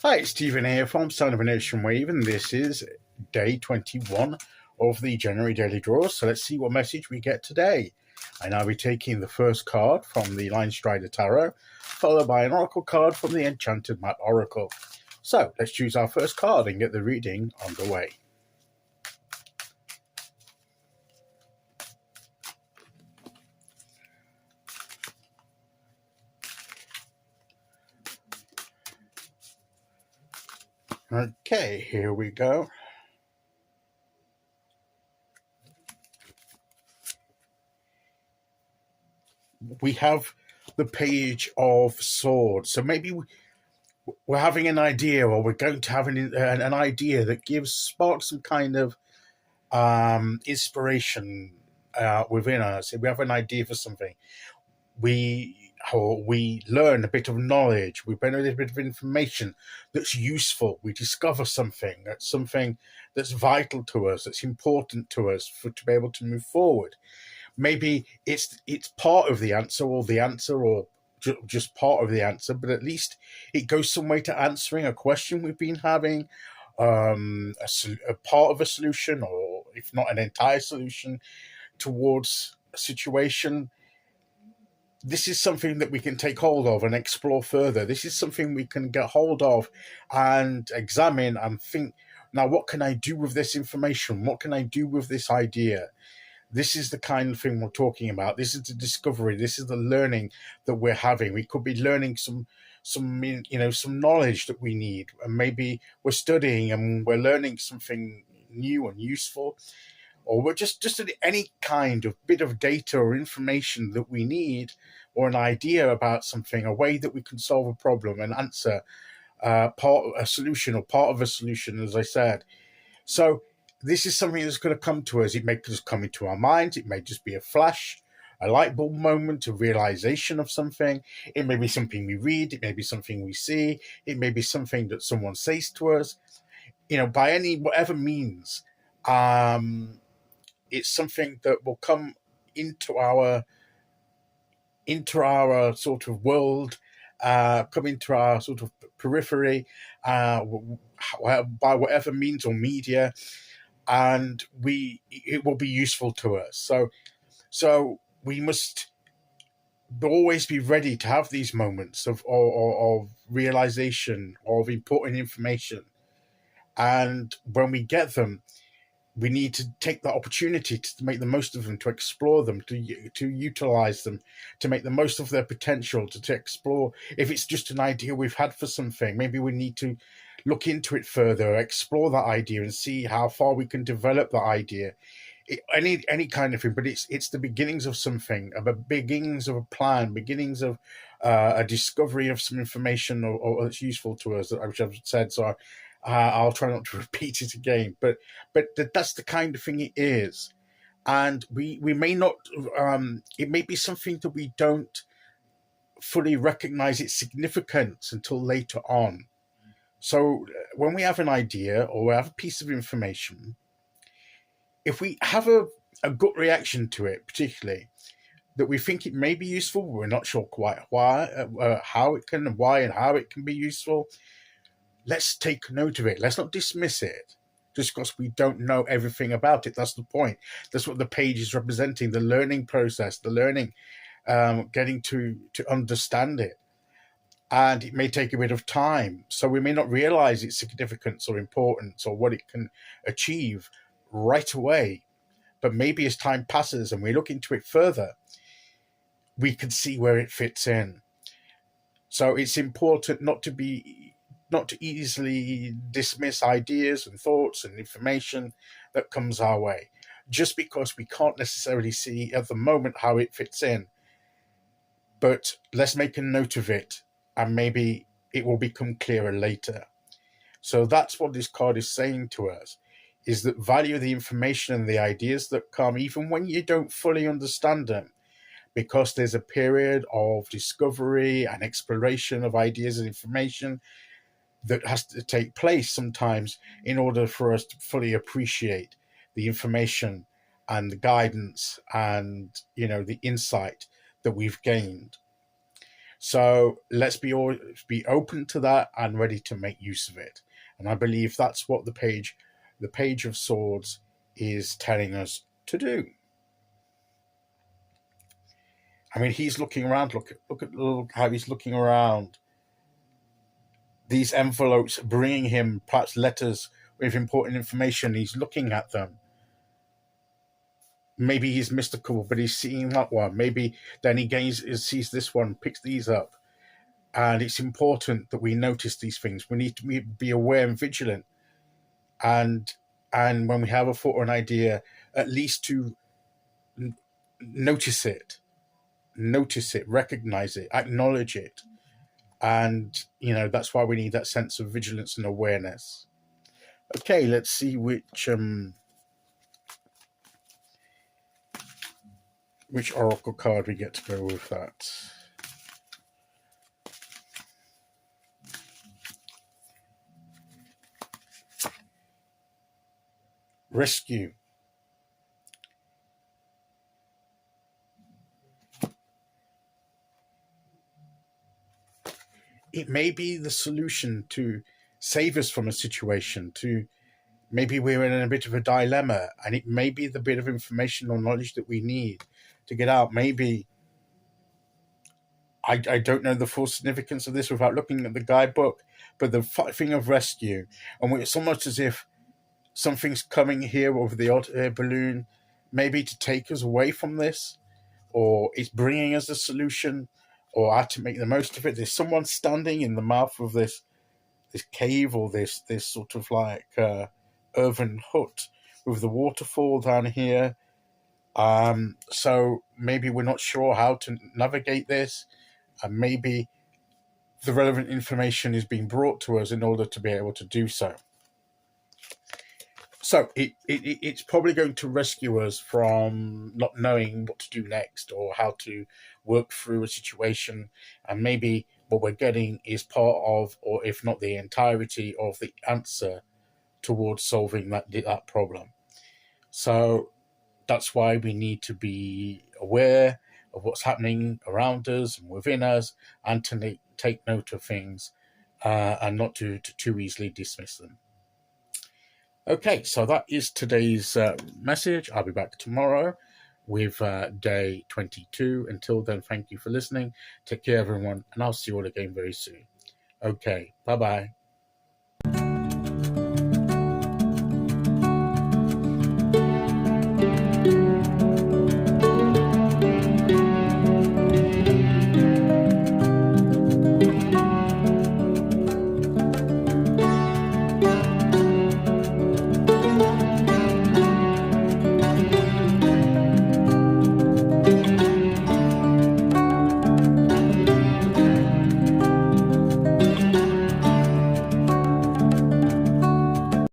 Hi, it's Stephen here from Sound of a Nation Wave, and this is day 21 of the January Daily Draws. So let's see what message we get today. I now be taking the first card from the Linestrider Tarot, followed by an Oracle card from the Enchanted Map Oracle. So let's choose our first card and get the reading underway. Okay, here we go. We have the Page of Swords. So maybe we're having an idea, or we're going to have an idea that sparks some kind of inspiration within us. If we have an idea for something, we learn a bit of knowledge, we benefit a bit of information that's useful, we discover something that's vital to us, that's important to us to be able to move forward. Maybe it's part of the answer, or just part of the answer, but at least it goes some way to answering a question we've been having, a part of a solution, or if not an entire solution, towards a situation. This is something that we can take hold of and explore further. This is something we can get hold of and examine and think, now, what can I do with this information? What can I do with this idea? This is the kind of thing we're talking about. This is the discovery. This is the learning that we're having. We could be learning some knowledge that we need, and maybe we're studying and we're learning something new and useful, or we're just any kind of bit of data or information that we need, or an idea about something, a way that we can solve a problem and answer part of a solution, or part of a solution, as I said. So this is something that's going to come to us. It may just come into our minds. It may just be a flash, a light bulb moment, a realization of something. It may be something we read. It may be something we see. It may be something that someone says to us. By whatever means, it's something that will come into our sort of world, come into our sort of periphery, by whatever means or media, and it will be useful to us. So we must always be ready to have these moments of realization, of important information, and when we get them, we need to take the opportunity to make the most of them, to explore them, to utilize them, to make the most of their potential, to explore. If it's just an idea we've had for something, maybe we need to look into it further, explore that idea, and see how far we can develop that idea. Any kind of thing, but it's the beginnings of something, beginnings of a plan, beginnings of a discovery of some information or that's useful to us, which I've said. So I'll try not to repeat it again, but that's the kind of thing it is, and we may not. It may be something that we don't fully recognize its significance until later on. So when we have an idea or we have a piece of information, if we have a gut reaction to it, particularly that we think it may be useful, but we're not sure quite how it can, why and how it can be useful, let's take note of it. Let's not dismiss it just because we don't know everything about it. That's the point. That's what the page is representing, the learning process, the learning, getting to understand it. And it may take a bit of time. So we may not realize its significance or importance or what it can achieve right away. But maybe as time passes and we look into it further, we can see where it fits in. So it's important not to easily dismiss ideas and thoughts and information that comes our way, just because we can't necessarily see at the moment how it fits in. But let's make a note of it, and maybe it will become clearer later. So that's what this card is saying to us, is that value the information and the ideas that come, even when you don't fully understand them, because there's a period of discovery and exploration of ideas and information that has to take place sometimes in order for us to fully appreciate the information and the guidance and the insight that we've gained. So let's be open to that and ready to make use of it. And I believe that's what the Page of Swords is telling us to do. I mean, he's looking around. Look how he's looking around. These envelopes bringing him perhaps letters with important information. He's looking at them. Maybe he's mystical, but he's seeing that one. Maybe then he sees this one, picks these up. And it's important that we notice these things. We need to be aware and vigilant. And when we have a thought or an idea, at least to notice it, recognize it, acknowledge it. And, that's why we need that sense of vigilance and awareness. Okay, let's see which oracle card we get to go with that. Rescue. It may be the solution to save us from a situation, maybe we're in a bit of a dilemma, and it may be the bit of information or knowledge that we need to get out. Maybe, I don't know the full significance of this without looking at the guidebook, but the thing of rescue, and it's almost as if something's coming here over the hot air balloon, maybe to take us away from this, or it's bringing us a solution, or how to make the most of it. There's someone standing in the mouth of this cave, or this sort of like earthen hut with the waterfall down here. So maybe we're not sure how to navigate this, and maybe the relevant information is being brought to us in order to be able to do so. So it's probably going to rescue us from not knowing what to do next or how to work through a situation. And maybe what we're getting is part of, or if not the entirety of, the answer towards solving that problem. So that's why we need to be aware of what's happening around us and within us, and to take note of things and not to too easily dismiss them. Okay, so that is today's message. I'll be back tomorrow with day 22. Until then, thank you for listening. Take care, everyone, and I'll see you all again very soon. Okay, bye-bye.